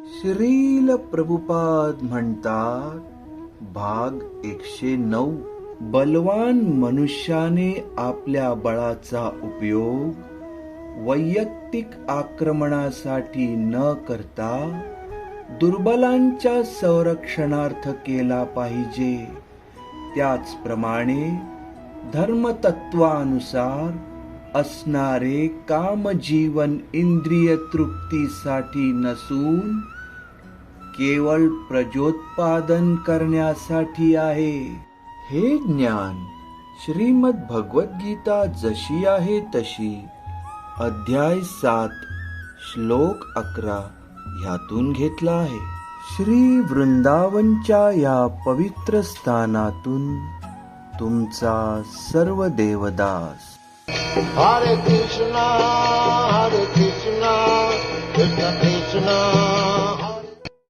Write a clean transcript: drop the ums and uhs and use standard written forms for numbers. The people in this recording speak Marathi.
श्रील प्रभुपाद म्हणतात, भाग 109, बलवान मनुष्याने आपल्या बळाचा उपयोग वैयक्तिक आक्रमणासाठी न करता दुर्बलांच्या संरक्षणार्थ केला पाहिजे. त्याचप्रमाणे धर्मतत्वानुसार असणारे कामजीवन इंद्रिय तृप्तीसाठी नसून केवळ प्रजोत्पादन करण्यासाठी आहे. हे ज्ञान श्रीमद भगवद्गीता जशी आहे तशी अध्याय 7 श्लोक 11 ह्यातून घेतला आहे. श्री वृंदावनच्या या पवित्र स्थानातून तुमचा सर्व Devdas. Hare Krishna, Krishna Krishna